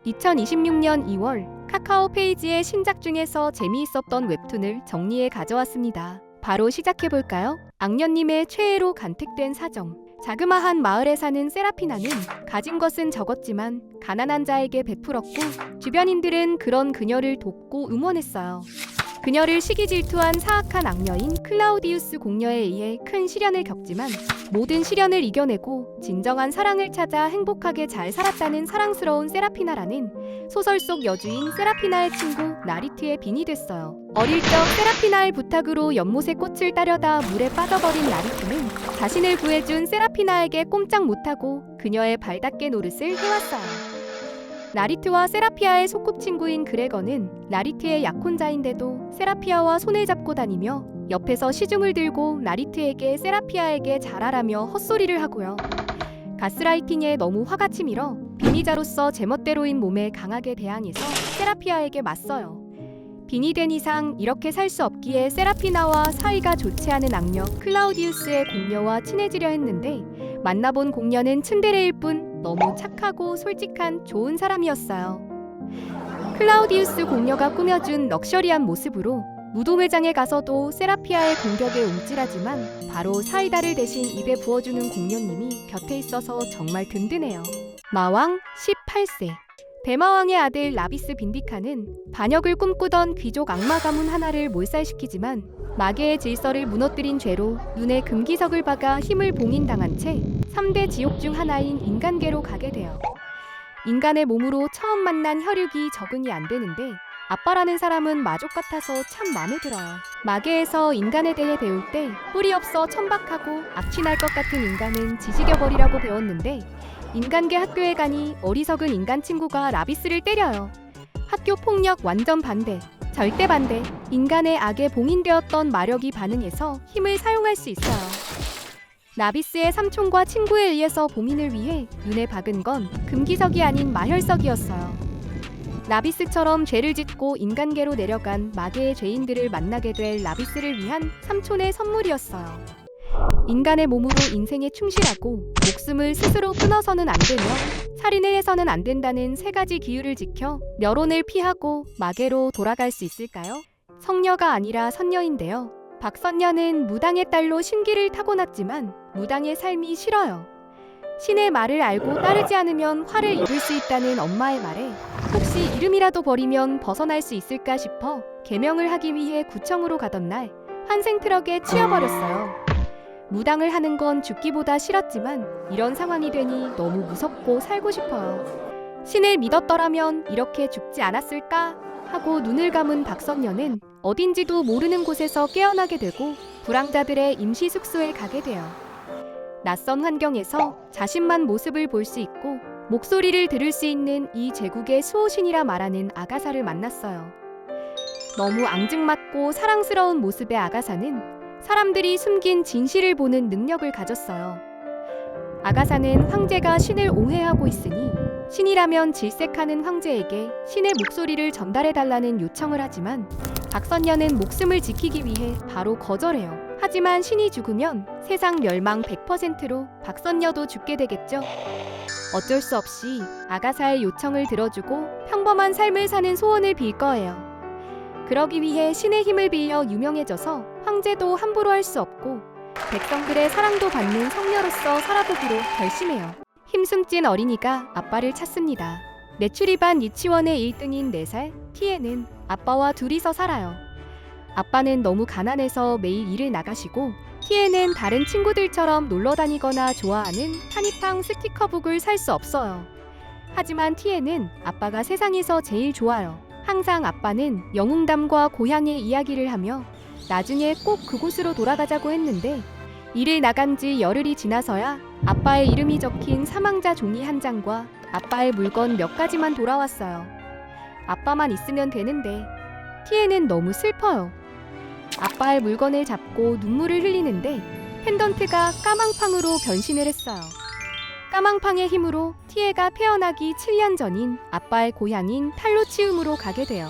2026년 2월 카카오 페이지의 신작 중에서 재미있었던 웹툰을 정리해 가져왔습니다. 바로 시작해볼까요? 악녀님의 최애로 간택된 사정. 자그마한 마을에 사는 세라피나는 가진 것은 적었지만 가난한 자에게 베풀었고, 주변인들은 그런 그녀를 돕고 응원했어요. 그녀를 시기 질투한 사악한 악녀인 클라우디우스 공녀에 의해 큰 시련을 겪지만 모든 시련을 이겨내고 진정한 사랑을 찾아 행복하게 잘 살았다는 사랑스러운 세라피나라는 소설 속 여주인 세라피나의 친구 나리트의 빈이 됐어요. 어릴 적 세라피나의 부탁으로 연못의 꽃을 따려다 물에 빠져버린 나리트는 자신을 구해준 세라피나에게 꼼짝 못하고 그녀의 발닦개 노릇을 해왔어요. 나리트와 세라피아의 소꿉친구인 그레거는 나리트의 약혼자인데도 세라피아와 손을 잡고 다니며 옆에서 시중을 들고 나리트에게 세라피아에게 잘하라며 헛소리를 하고요. 가스라이팅에 너무 화가 치밀어 빈이자로서 제멋대로인 몸에 강하게 대항해서 세라피아에게 맞서요. 빈이 된 이상 이렇게 살 수 없기에 세라피나와 사이가 좋지 않은 악녀 클라우디우스의 공녀와 친해지려 했는데, 만나본 공녀는 츤데레일 뿐 너무 착하고 솔직한 좋은 사람이었어요. 클라우디우스 공녀가 꾸며준 럭셔리한 모습으로 무도회장에 가서도 세라피아의 공격에 움찔하지만 바로 사이다를 대신 입에 부어주는 공녀님이 곁에 있어서 정말 든든해요. 마왕 18세. 대마왕의 아들 라비스 빈디카는 반역을 꿈꾸던 귀족 악마 가문 하나를 몰살시키지만 마계의 질서를 무너뜨린 죄로 눈에 금기석을 박아 힘을 봉인당한 채 3대 지옥 중 하나인 인간계로 가게 돼요. 인간의 몸으로 처음 만난 혈육이 적응이 안 되는데 아빠라는 사람은 마족 같아서 참 마음에 들어요. 마계에서 인간에 대해 배울 때 뿌리 없어 천박하고 악취날 것 같은 인간은 지지겨버리라고 배웠는데, 인간계 학교에 가니 어리석은 인간 친구가 라비스를 때려요. 학교 폭력 완전 반대, 절대 반대. 인간의 악에 봉인되었던 마력이 반응해서 힘을 사용할 수 있어요. 라비스의 삼촌과 친구에 의해서 봉인을 위해 눈에 박은 건 금기석이 아닌 마혈석이었어요. 라비스처럼 죄를 짓고 인간계로 내려간 마계의 죄인들을 만나게 될 라비스를 위한 삼촌의 선물이었어요. 인간의 몸으로 인생에 충실하고 목숨을 스스로 끊어서는 안 되며 살인을 해서는 안 된다는 3가지 기율을 지켜 멸혼을 피하고 마계로 돌아갈 수 있을까요? 성녀가 아니라 선녀인데요. 박선녀는 무당의 딸로 신기를 타고났지만 무당의 삶이 싫어요. 신의 말을 알고 따르지 않으면 화를 입을 수 있다는 엄마의 말에 혹시 이름이라도 버리면 벗어날 수 있을까 싶어 개명을 하기 위해 구청으로 가던 날 환생 트럭에 치여버렸어요. 무당을 하는 건 죽기보다 싫었지만 이런 상황이 되니 너무 무섭고 살고 싶어요. 신을 믿었더라면 이렇게 죽지 않았을까 하고 눈을 감은 박선녀는 어딘지도 모르는 곳에서 깨어나게 되고 불황자들의 임시 숙소에 가게 돼요. 낯선 환경에서 자신만 모습을 볼 수 있고 목소리를 들을 수 있는 이 제국의 수호신이라 말하는 아가사를 만났어요. 너무 앙증맞고 사랑스러운 모습의 아가사는 사람들이 숨긴 진실을 보는 능력을 가졌어요. 아가사는 황제가 신을 오해하고 있으니 신이라면 질색하는 황제에게 신의 목소리를 전달해달라는 요청을 하지만 박선녀는 목숨을 지키기 위해 바로 거절해요. 하지만 신이 죽으면 세상 멸망 100%로 박선녀도 죽게 되겠죠. 어쩔 수 없이 아가사의 요청을 들어주고 평범한 삶을 사는 소원을 빌 거예요. 그러기 위해 신의 힘을 빌려 유명해져서 황제도 함부로 할 수 없고 백성들의 사랑도 받는 성녀로서 살아보기로 결심해요. 힘숨찐 어린이가 아빠를 찾습니다. 메추리반 유치원의 1등인 4살 티에는 아빠와 둘이서 살아요. 아빠는 너무 가난해서 매일 일을 나가시고 티에는 다른 친구들처럼 놀러 다니거나 좋아하는 타니팡 스티커북을 살 수 없어요. 하지만 티에는 아빠가 세상에서 제일 좋아요. 항상 아빠는 영웅담과 고향의 이야기를 하며 나중에 꼭 그곳으로 돌아가자고 했는데 일을 나간 지 열흘이 지나서야 아빠의 이름이 적힌 사망자 종이 한 장과 아빠의 물건 몇 가지만 돌아왔어요. 아빠만 있으면 되는데 티에는 너무 슬퍼요. 아빠의 물건을 잡고 눈물을 흘리는데 펜던트가 까망팡으로 변신을 했어요. 까망팡의 힘으로 티에가 태어나기 7년 전인 아빠의 고향인 탈로치움으로 가게 돼요.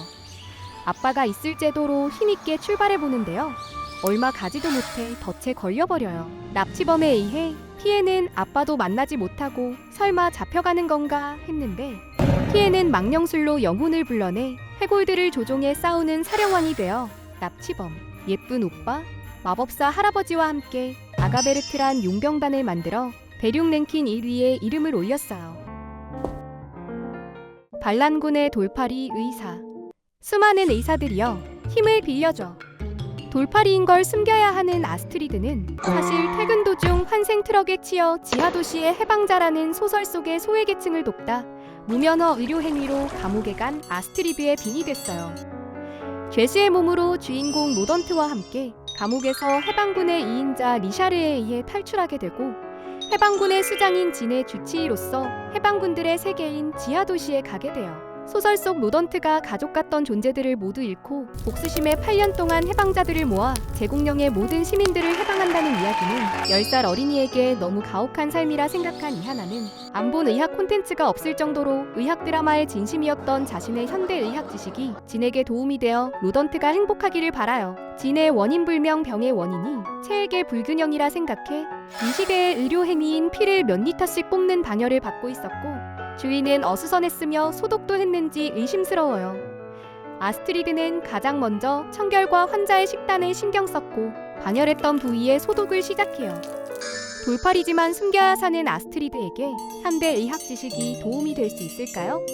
아빠가 있을 제도로 힘있게 출발해보는데요. 얼마 가지도 못해 덫에 걸려버려요. 납치범에 의해 티에는 아빠도 만나지 못하고 설마 잡혀가는 건가 했는데 피에는 망령술로 영혼을 불러내 해골들을 조종해 싸우는 사령왕이 되어 납치범, 예쁜 오빠, 마법사 할아버지와 함께 아가베르트란 용병단을 만들어 대륙 랭킹 1위에 이름을 올렸어요. 반란군의 돌팔이 의사. 수많은 의사들이여 힘을 빌려줘. 돌팔이인 걸 숨겨야 하는 아스트리드는 사실 퇴근 도중 환생 트럭에 치여 지하도시의 해방자라는 소설 속의 소외계층을 돕다 무면허 의료 행위로 감옥에 간 아스트리드의 빈이 됐어요. 죄수의 몸으로 주인공 로던트와 함께 감옥에서 해방군의 2인자 리샤르에 의해 탈출하게 되고 해방군의 수장인 진의 주치의로서 해방군들의 세계인 지하도시에 가게 돼요. 소설 속 로던트가 가족 같던 존재들을 모두 잃고 복수심에 8년 동안 해방자들을 모아 제국령의 모든 시민들을 해방한다는 이야기는 10살 어린이에게 너무 가혹한 삶이라 생각한 이하나는 안 본 의학 콘텐츠가 없을 정도로 의학 드라마의 진심이었던 자신의 현대 의학 지식이 진에게 도움이 되어 로던트가 행복하기를 바라요. 진의 원인불명 병의 원인이 체액의 불균형이라 생각해 이 시대의 의료 행위인 피를 몇 리터씩 뽑는 방열을 받고 있었고 주인은 어수선했으며 소독도 했는지 의심스러워요. 아스트리드는 가장 먼저 청결과 환자의 식단에 신경 썼고 반열했던 부위에 소독을 시작해요. 돌팔이지만 숨겨야 사는 아스트리드에게 현대 의학 지식이 도움이 될 수 있을까요?